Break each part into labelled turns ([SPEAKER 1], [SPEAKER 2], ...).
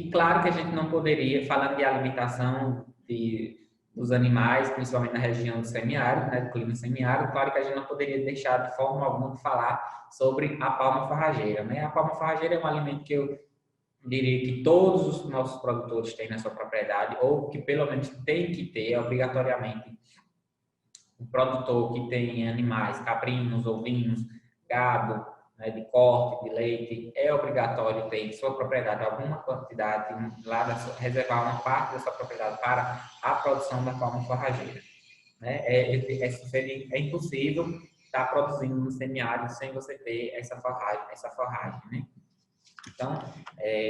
[SPEAKER 1] E claro que a gente não poderia, falando de alimentação dos animais, principalmente na região do semiárido, né, do clima semiárido, claro que a gente não poderia deixar de forma alguma de falar sobre a palma forrageira, né? A palma forrageira é um alimento que eu diria que todos os nossos produtores têm na sua propriedade, ou que pelo menos tem que ter, obrigatoriamente, um produtor que tem animais, caprinos, ovinos, gado, né, de corte, de leite, é obrigatório ter em sua propriedade alguma quantidade, lá reservar uma parte da sua propriedade para a produção da palma forrageira. Né? É impossível estar produzindo no semiárido sem você ter essa forragem, né? Então,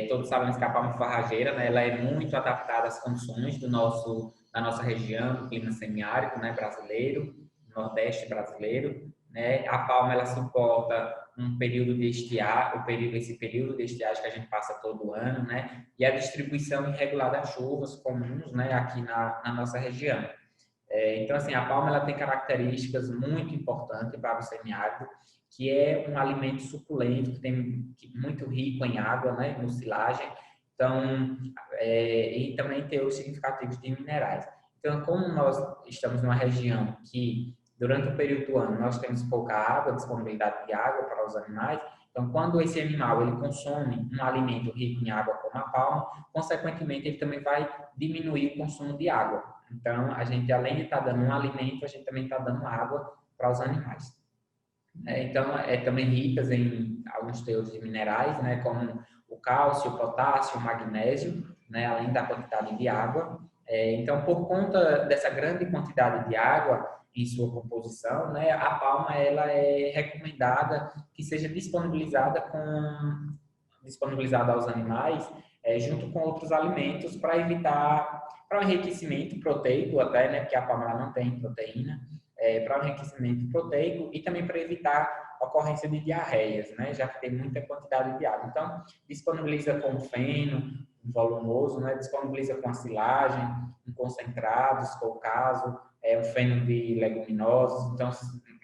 [SPEAKER 1] todos sabemos que a palma forrageira, né, ela é muito adaptada às condições da nossa região, do clima semiárido, né, brasileiro, nordeste brasileiro, né? A palma ela suporta um período de estiagem, esse período de estiagem que a gente passa todo ano, né? E a distribuição irregular das chuvas comuns, né, aqui na nossa região. Então, assim, a palma ela tem características muito importantes para o semiárido, que é um alimento suculento, que tem muito rico em água, né, mucilagem, então, e também tem os significativos de minerais. Então, como nós estamos numa região que, durante o período do ano, nós temos pouca água, disponibilidade de água para os animais, então, quando esse animal ele consome um alimento rico em água como a palma, consequentemente, ele também vai diminuir o consumo de água. Então, a gente, além de estar dando um alimento, a gente também está dando água para os animais. Então, também ricas em alguns teores de minerais, né, como o cálcio, o potássio, o magnésio, né, além da quantidade de água. Então, por conta dessa grande quantidade de água em sua composição, né, a palma ela é recomendada que seja disponibilizada aos animais junto com outros alimentos para evitar para o enriquecimento proteico até, né, porque a palma ela não tem proteína, para o enriquecimento proteico e também para evitar a ocorrência de diarreias, né, já que tem muita quantidade de água. Então, disponibiliza com feno, volumoso, né, disponibiliza com a silagem, em concentrados, se for o caso, um feno de leguminosas, então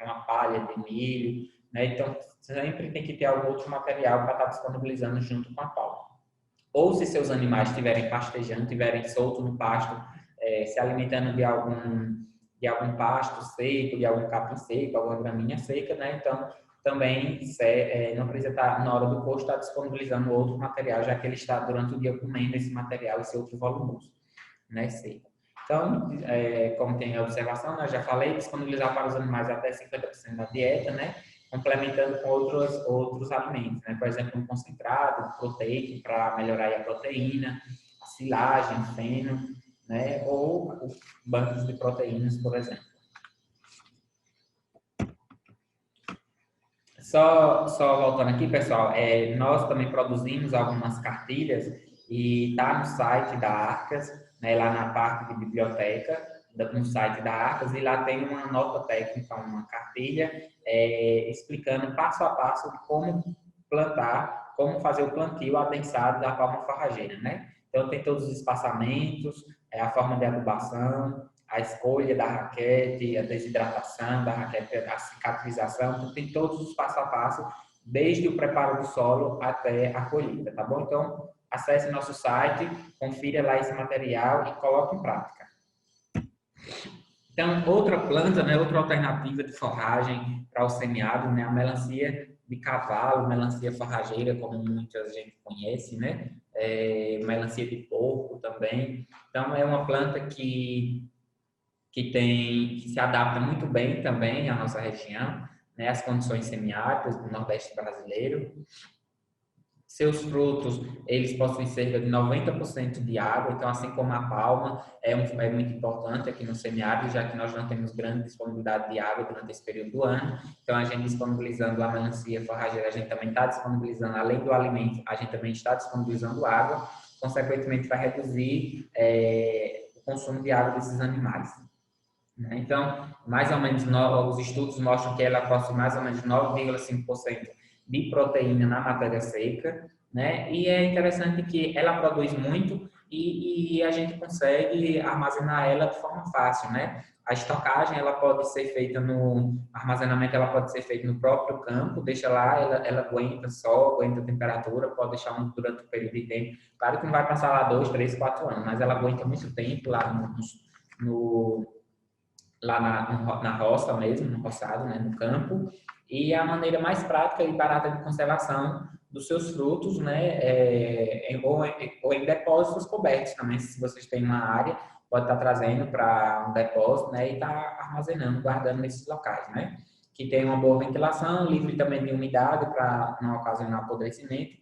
[SPEAKER 1] uma palha de milho, né, então sempre tem que ter algum outro material para estar disponibilizando junto com a palma. Ou se seus animais estiverem pastejando, estiverem soltos no pasto, se alimentando de algum pasto seco, de algum capim seco, alguma graminha seca, né? Então, também não precisa estar, na hora do posto, estar disponibilizando outro material, já que ele está durante o dia comendo esse material, esse outro volumoso, né? Seco. Então, como tem a observação, né, eu já falei, disponibilizar para os animais até 50% da dieta, né? Complementando com outros alimentos, né? Por exemplo, um concentrado proteico para melhorar a proteína, a silagem, feno, né? Ou bancos de proteínas, por exemplo. Só voltando aqui, pessoal, nós também produzimos algumas cartilhas e está no site da Arcas, né, lá na parte de biblioteca, no site da Arcas, e lá tem uma nota técnica, uma cartilha explicando passo a passo de como plantar, como fazer o plantio adensado da palma forrageira, né? Então tem todos os espaçamentos, a forma de adubação, a escolha da raquete, a desidratação da raquete, a cicatrização, então tem todos os passo a passo, desde o preparo do solo até a colheita, tá bom? Então, acesse nosso site, confira lá esse material e coloque em prática. Então, outra planta, né, outra alternativa de forragem para o semiárido, né, a melancia de cavalo, melancia forrageira, como muita gente conhece, né? Melancia de porco também. Então, é uma planta que se adapta muito bem também à nossa região, né, às condições semiáridas do Nordeste brasileiro. Seus frutos, eles possuem cerca de 90% de água, então assim como a palma, é muito importante aqui no semiárido, já que nós não temos grande disponibilidade de água durante esse período do ano, então a gente disponibilizando a melancia forrageira, a gente também está disponibilizando, além do alimento, a gente também está disponibilizando água, consequentemente vai reduzir o consumo de água desses animais. Então, mais ou menos, os estudos mostram que ela possui mais ou menos 9,5% de proteína na matéria seca, né? E é interessante que ela produz muito e a gente consegue armazenar ela de forma fácil, né? A estocagem, ela pode ser feita no armazenamento, ela pode ser feita no próprio campo, deixa lá, ela aguenta sol, aguenta a temperatura, pode deixar durante um período de tempo. Claro que não vai passar lá 2, 3, 4 anos, mas ela aguenta muito tempo lá no lá na roça mesmo, no roçado, né, no campo. E a maneira mais prática e barata de conservação dos seus frutos, né, ou em depósitos cobertos também, se vocês têm uma área, pode estar trazendo para um depósito, né, e estar armazenando, guardando nesses locais, né, que tem uma boa ventilação, livre também de umidade para não ocasionar apodrecimento.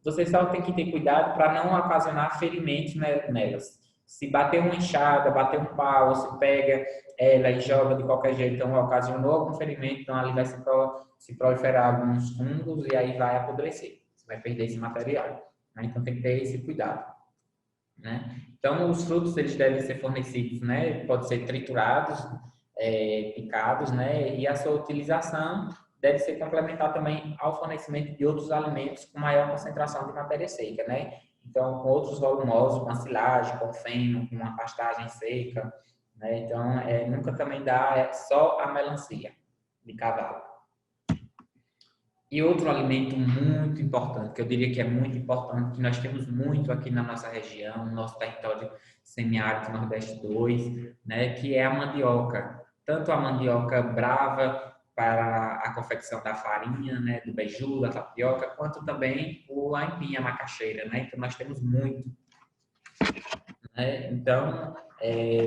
[SPEAKER 1] Você só tem que ter cuidado para não ocasionar ferimentos nelas. Se bater uma enxada, bater um pau, se pega ela e joga de qualquer jeito, então ocasionou algum ferimento, então ali vai se proliferar alguns fungos e aí vai apodrecer. Você vai perder esse material. Né? Então tem que ter esse cuidado. Né? Então os frutos eles devem ser fornecidos, né? Pode ser triturados, picados, né? E a sua utilização deve ser complementar também ao fornecimento de outros alimentos com maior concentração de matéria seca, né? Então, com outros volumosos, com a silagem, com feno, com uma pastagem seca, né? Então, nunca também dá só a melancia de cavalo. E outro alimento muito importante, que eu diria que é muito importante, que nós temos muito aqui na nossa região, no nosso território semiárido Nordeste 2, né, que é a mandioca. Tanto a mandioca brava para a confecção da farinha, né, do beiju, da tapioca, quanto também o aipim, a macaxeira, né? Então nós temos muito. Né? Então,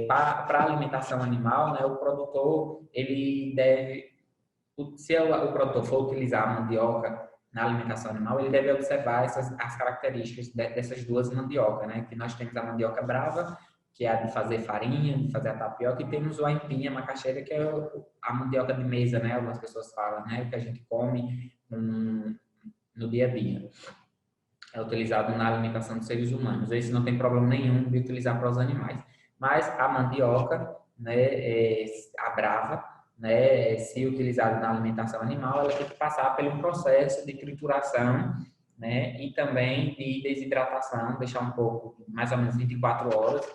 [SPEAKER 1] para a alimentação animal, né, o produtor ele deve se o produtor for utilizar a mandioca na alimentação animal, ele deve observar as características dessas duas mandiocas, né? Que nós temos a mandioca brava, que é a de fazer farinha, de fazer a tapioca, e temos o aipim, a macaxeira, que é a mandioca de mesa, né? Algumas pessoas falam, né? Que a gente come no dia a dia. É utilizado na alimentação dos seres humanos. Esse não tem problema nenhum de utilizar para os animais. Mas a mandioca, né, a brava, né, se utilizada na alimentação animal, ela tem que passar por um processo de trituração, né, e também de desidratação, deixar um pouco, mais ou menos 24 horas,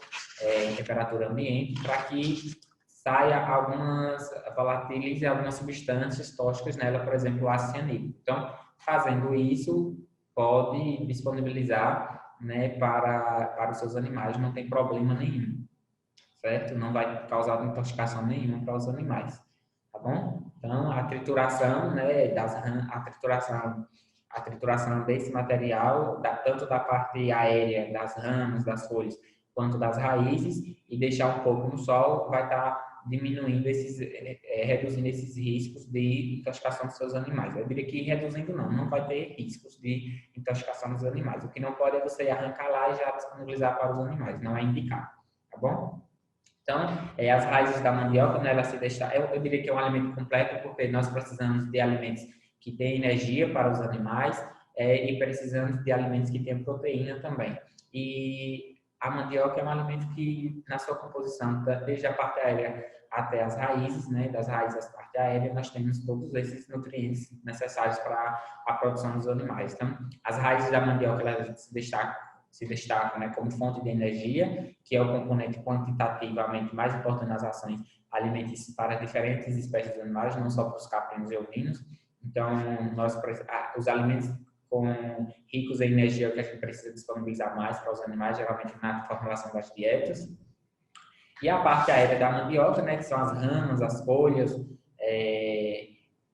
[SPEAKER 1] em temperatura ambiente, para que saia volatilize algumas substâncias tóxicas nela, por exemplo, o ácido cianídrico. Então, fazendo isso, pode disponibilizar, né, para os seus animais, não tem problema nenhum, certo? Não vai causar intoxicação nenhuma para os animais, tá bom? Então, a trituração, né, a trituração desse material, tanto da parte aérea, das ramas, das folhas, quanto das raízes, e deixar um pouco no sol, vai estar diminuindo reduzindo esses riscos de intoxicação dos seus animais. Eu diria que reduzindo não vai ter riscos de intoxicação dos animais. O que não pode é você arrancar lá e já disponibilizar para os animais, não é indicado, tá bom? Então, as raízes da mandioca, né, ela se destaca, eu diria que é um alimento completo, porque nós precisamos de alimentos que têm energia para os animais e precisamos de alimentos que tenham proteína também. E a mandioca é um alimento que, na sua composição, desde a parte aérea até as raízes, né, das raízes à parte aérea, nós temos todos esses nutrientes necessários para a produção dos animais. Então, as raízes da mandioca, elas se destacam, né, como fonte de energia, que é o componente quantitativamente mais importante nas ações alimentícias para diferentes espécies de animais, não só para os caprinos e ovinos. Então, os alimentos ricos em energia que a gente precisa disponibilizar mais para os animais, geralmente na formulação das dietas. E a parte aérea da mandioca, né, que são as ramas, as folhas,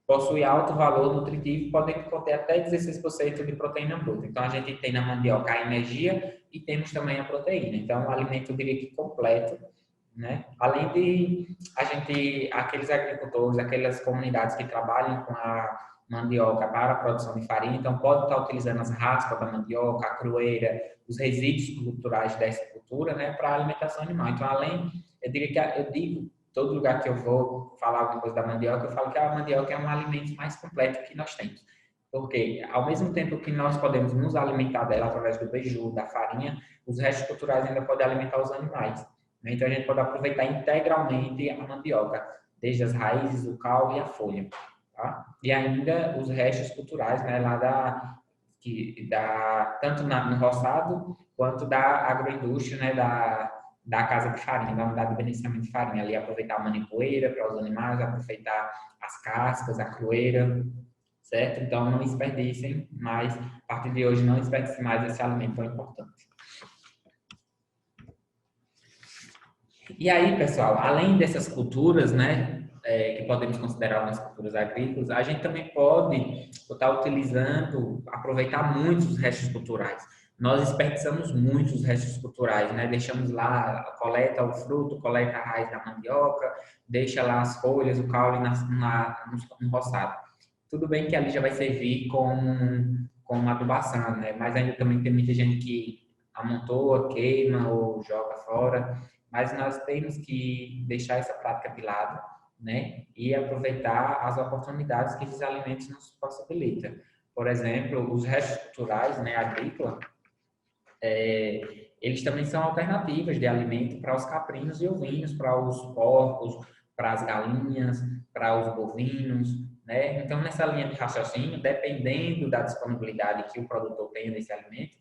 [SPEAKER 1] possui alto valor nutritivo e podem conter até 16% de proteína bruta. Então, a gente tem na mandioca a energia e temos também a proteína. Então, um alimento, eu diria que completo, né? Além de aqueles agricultores, aquelas comunidades que trabalham com a mandioca para a produção de farinha, então pode estar utilizando as raspas da mandioca, a crueira, os resíduos culturais dessa cultura, né, para a alimentação animal. Então, eu diria que eu digo todo lugar que eu vou falar alguma coisa da mandioca, eu falo que a mandioca é um alimento mais completo que nós temos. Porque, ao mesmo tempo que nós podemos nos alimentar dela através do beiju, da farinha, os restos culturais ainda podem alimentar os animais. Então, a gente pode aproveitar integralmente a mandioca, desde as raízes, o caule e a folha. Tá? E ainda os restos culturais, né, lá tanto no roçado quanto da agroindústria, né, da casa de farinha, da unidade de beneficiamento de farinha, ali aproveitar a manipoeira para os animais, aproveitar as cascas, a crueira, certo? Então não desperdicem mais, a partir de hoje não desperdicem mais esse alimento tão importante. E aí, pessoal, além dessas culturas, né, que podemos considerar umas culturas agrícolas, a gente também pode estar utilizando, aproveitar muito os restos culturais. Nós desperdiçamos muito os restos culturais, né? Deixamos lá, coleta o fruto, coleta a raiz da mandioca, deixa lá as folhas, o caule no roçado. Tudo bem que ali já vai servir como adubação, né? Mas ainda também tem muita gente que amontoa, queima ou joga fora. Mas nós temos que deixar essa prática de lado, né? E aproveitar as oportunidades que esses alimentos nos possibilitam. Por exemplo, os restos culturais, né, agrícola, eles também são alternativas de alimento para os caprinos e ovinos, para os porcos, para as galinhas, para os bovinos, né? Então, nessa linha de raciocínio, dependendo da disponibilidade que o produtor tenha desse alimento,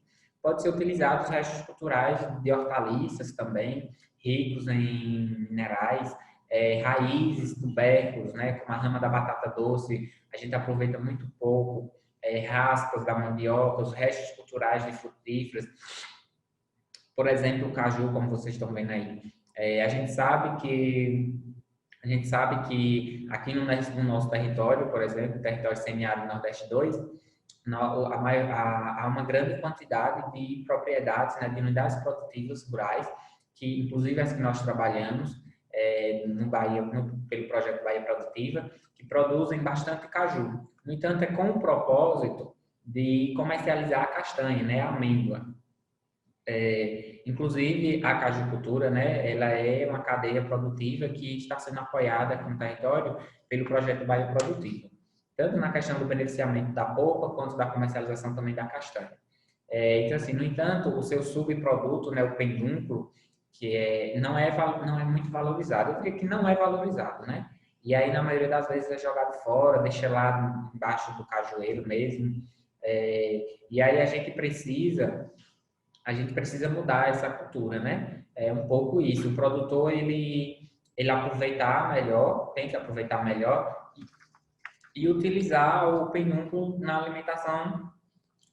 [SPEAKER 1] pode ser utilizado os restos culturais de hortaliças também, ricos em minerais, raízes, tubérculos, né? Como a rama da batata doce, a gente aproveita muito pouco, raspas da mandioca, os restos culturais de frutíferas, por exemplo, o caju, como vocês estão vendo aí. A gente sabe que aqui no nosso território, por exemplo, território semiárido Nordeste 2, há uma grande quantidade de propriedades, né, de unidades produtivas rurais, que inclusive as que nós trabalhamos pelo projeto Bahia Produtiva, que produzem bastante caju. No entanto, é com o propósito de comercializar a castanha, né, a amêndoa. Inclusive, a cajucultura, né, ela é uma cadeia produtiva que está sendo apoiada aqui no território pelo projeto Bahia Produtiva, tanto na questão do beneficiamento da polpa, quanto da comercialização também da castanha. Então, assim, no entanto, o seu subproduto, né, o pedúnculo, que não é muito valorizado, eu diria que não é valorizado, né? E aí, na maioria das vezes, é jogado fora, deixa lá embaixo do cajueiro mesmo. E aí a gente precisa mudar essa cultura, né? É um pouco isso. O produtor, ele aproveitar melhor, tem que aproveitar melhor e utilizar o pedúnculo na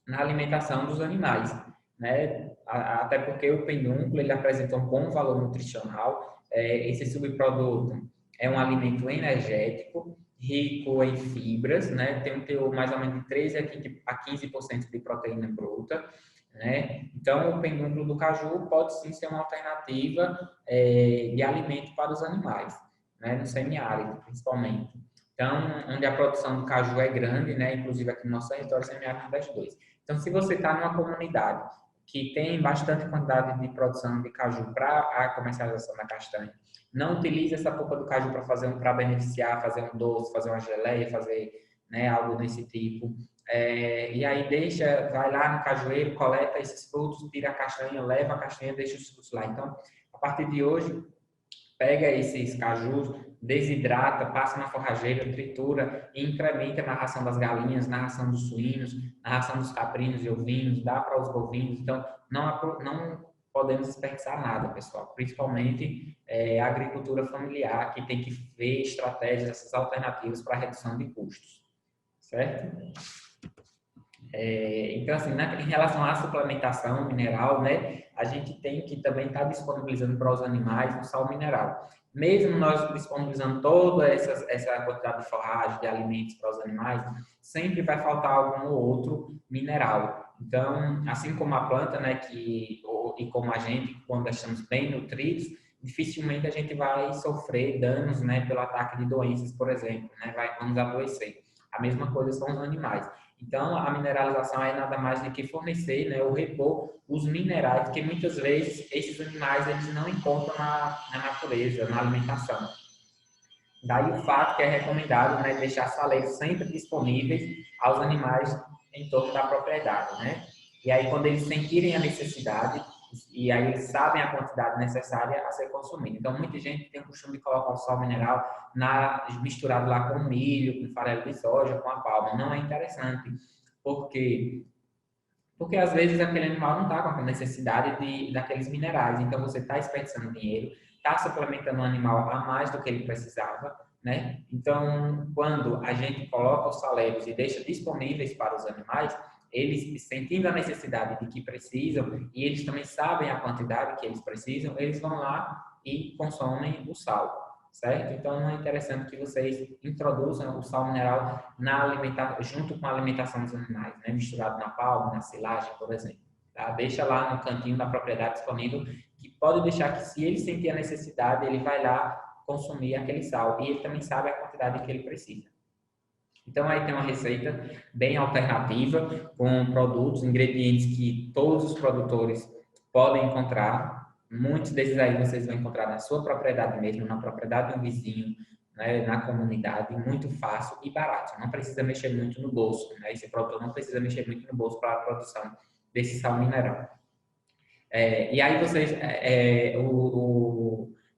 [SPEAKER 1] alimentação dos animais, né? Até porque o pedúnculo, ele apresenta um bom valor nutricional. Esse subproduto é um alimento energético, rico em fibras, né? Tem um teor mais ou menos de 13 a 15% de proteína bruta, né? Então, o pedúnculo do caju pode sim ser uma alternativa de alimento para os animais, né? No semiárido, principalmente. Então, onde a produção do caju é grande, né? Inclusive aqui no nosso território semiárido Nordeste 2. Então, se você está numa comunidade que tem bastante quantidade de produção de caju para a comercialização da castanha, não utilize essa polpa do caju para beneficiar, fazer um doce, fazer uma geleia, fazer, né, algo desse tipo. E aí vai lá no cajueiro, coleta esses frutos, tira a castanha, leva a castanha, deixa os frutos lá. Então, a partir de hoje, pega esses cajus, desidrata, passa na forrageira, tritura e incrementa na ração das galinhas, na ração dos suínos, na ração dos caprinos e ovinos, dá para os bovinos. Então, não podemos desperdiçar nada, pessoal. Principalmente a agricultura familiar, que tem que ver estratégias, essas alternativas para redução de custos. Certo? Então, assim, em relação à suplementação mineral, né, a gente tem que também estar disponibilizando para os animais um sal mineral. Mesmo nós disponibilizando toda essa quantidade de forragem, de alimentos para os animais, sempre vai faltar algum ou outro mineral. Então, assim como a planta, né, e como a gente, quando estamos bem nutridos, dificilmente a gente vai sofrer danos, né, pelo ataque de doenças, por exemplo, né, vamos adoecer. A mesma coisa com os animais. Então, a mineralização é nada mais do que fornecer, né, ou repor os minerais que muitas vezes esses animais eles não encontram na natureza, na alimentação. Daí o fato que é recomendado, né, deixar saleiros sempre disponíveis aos animais em torno da propriedade, né? E aí quando eles sentirem a necessidade, e aí eles sabem a quantidade necessária a ser consumida. Então muita gente tem o costume de colocar o sal mineral misturado lá com milho, com farelo de soja, com a palma. Não é interessante, porque Porque às vezes aquele animal não está com a necessidade daqueles minerais. Então você está desperdiçando dinheiro, está suplementando o animal a mais do que ele precisava, né? Então, quando a gente coloca os salérios e deixa disponíveis para os animais, eles sentindo a necessidade de que precisam e eles também sabem a quantidade que eles precisam, eles vão lá e consomem o sal, certo? Então é interessante que vocês introduzam o sal mineral na alimentação, junto com a alimentação dos animais, né? Misturado na palma, na silagem, por exemplo. Tá? Deixa lá no cantinho da propriedade disponível, que pode deixar que, se ele sentir a necessidade, ele vai lá consumir aquele sal. E ele também sabe a quantidade que ele precisa. Então, aí tem uma receita bem alternativa, com produtos, ingredientes que todos os produtores podem encontrar. Muitos desses aí vocês vão encontrar na sua propriedade mesmo, na propriedade de um vizinho, né, na comunidade, muito fácil e barato. Não precisa mexer muito no bolso, né? Esse produtor não precisa mexer muito no bolso para a produção desse sal mineral. E aí vocês,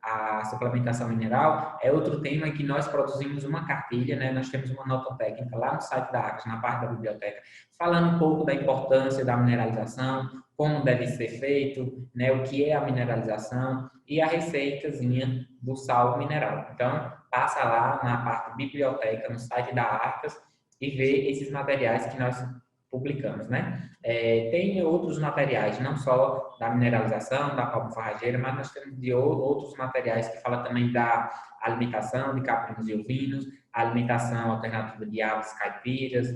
[SPEAKER 1] a suplementação mineral é outro tema em que nós produzimos uma cartilha, né? Nós temos uma nota técnica lá no site da Arcos, na parte da biblioteca, falando um pouco da importância da mineralização, como deve ser feito, né? O que é a mineralização e a receitazinha do sal mineral. Então, passa lá na parte biblioteca, no site da Arcos, e vê esses materiais que nós publicamos, né? Tem outros materiais, não só da mineralização, da palma forrageira, mas nós temos de outros materiais que falam também da alimentação de caprinos e ovinos, alimentação alternativa de aves caipiras,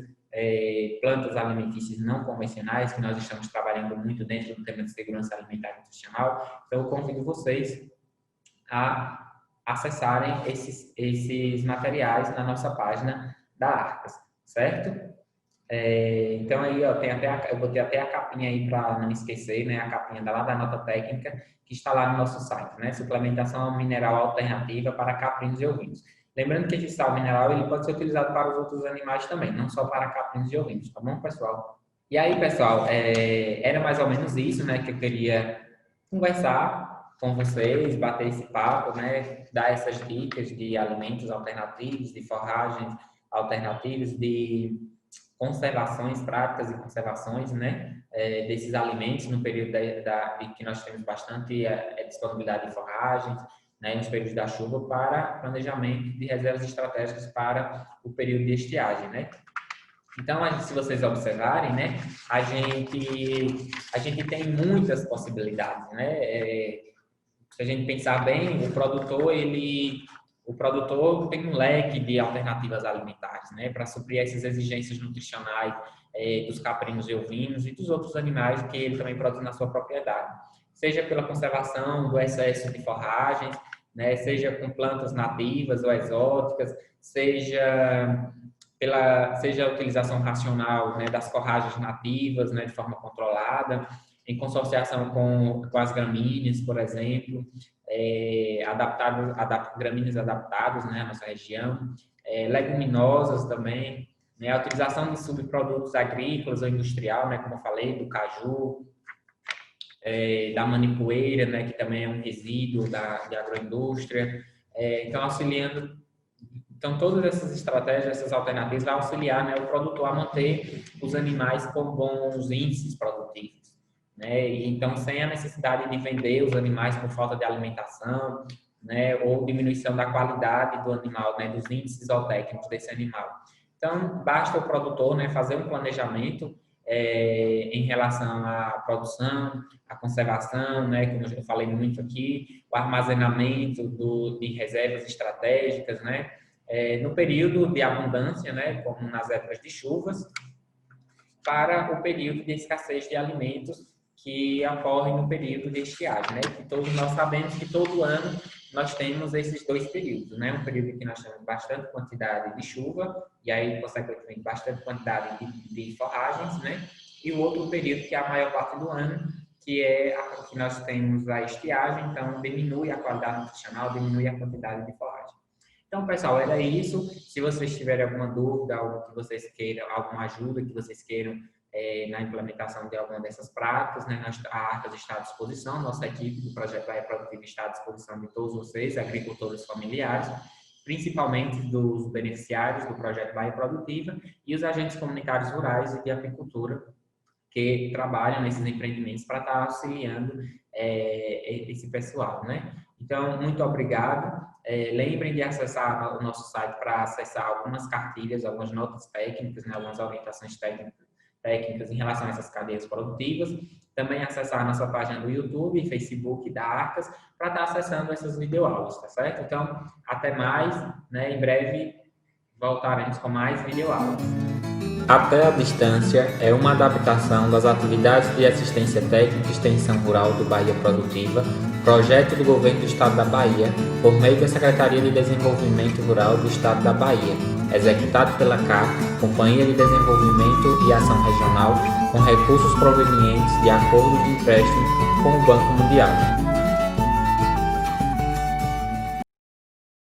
[SPEAKER 1] plantas alimentícias não convencionais, que nós estamos trabalhando muito dentro do tema de segurança alimentar e nutricional. Então, eu convido vocês a acessarem esses materiais na nossa página da Arcas, certo? Então aí, ó, eu botei até a capinha aí para não esquecer, né? A capinha lá da nota técnica que está lá no nosso site, né? Suplementação mineral alternativa para caprinos e ovinos. Lembrando que esse sal mineral ele pode ser utilizado para os outros animais também, não só para caprinos e ovinos, tá bom, pessoal? E aí, pessoal, era mais ou menos isso, né? Que eu queria conversar com vocês, bater esse papo, né? Dar essas dicas de alimentos alternativos, de forragens alternativas, de conservações, práticas e conservações, né, desses alimentos no período de que nós temos bastante disponibilidade de forragens, né, nos períodos da chuva, para planejamento de reservas estratégicas para o período de estiagem, né. Então, se vocês observarem, né, a gente tem muitas possibilidades, né. Se a gente pensar bem, o produtor tem um leque de alternativas alimentares, né, para suprir essas exigências nutricionais dos caprinos e ovinos e dos outros animais que ele também produz na sua propriedade. Seja pela conservação do excesso de forragens, né, seja com plantas nativas ou exóticas, seja a utilização racional, né, das forragens nativas, né, de forma controlada, em consorciação com as gramíneas, por exemplo, gramíneas adaptadas, né, à nossa região, leguminosas também, né, a utilização de subprodutos agrícolas ou industrial, né, como eu falei, do caju, da manipoeira, né, que também é um resíduo da agroindústria, então auxiliando. Então, todas essas estratégias, essas alternativas, vão auxiliar, né, o produtor a manter os animais com bons índices produtivos, né? E, então, sem a necessidade de vender os animais por falta de alimentação, né, ou diminuição da qualidade do animal, né, dos índices zootécnicos desse animal. Então, basta o produtor, né, fazer um planejamento em relação à produção, à conservação, né, como eu falei muito aqui, o armazenamento de reservas estratégicas, né, no período de abundância, né, como nas épocas de chuvas, para o período de escassez de alimentos que ocorre no período de estiagem, né? Que todos nós sabemos que todo ano nós temos esses dois períodos, né? Um período em que nós temos bastante quantidade de chuva e aí, consequentemente, bastante quantidade de forragens, né? E o outro período que é a maior parte do ano, que é que nós temos a estiagem, então diminui a qualidade nutricional, diminui a quantidade de forragem. Então, pessoal, era isso. Se vocês tiverem alguma dúvida, algo que vocês queiram, alguma ajuda que vocês queiram na implementação de alguma dessas práticas, né, a Arcas está à disposição, nossa equipe do Projeto Bahia Produtiva está à disposição de todos vocês, agricultores familiares, principalmente dos beneficiários do Projeto Bahia Produtiva e os agentes comunitários rurais e de apicultura que trabalham nesses empreendimentos para estar auxiliando esse pessoal, né? Então, muito obrigado. Lembrem de acessar o nosso site para acessar algumas cartilhas, algumas notas técnicas, né? Algumas orientações técnicas em relação a essas cadeias produtivas. Também acessar a nossa página do YouTube e Facebook da Arcas para estar acessando essas videoaulas, tá certo? Então, até mais, né? Em breve voltaremos com mais videoaulas. Até a Distância é uma adaptação das atividades de assistência técnica e extensão rural do Bahia Produtiva, projeto do Governo do Estado da Bahia, por meio da Secretaria de Desenvolvimento Rural do Estado da Bahia, executado pela CAR, Companhia de Desenvolvimento e Ação Regional, com recursos provenientes de acordo de empréstimo com o Banco Mundial.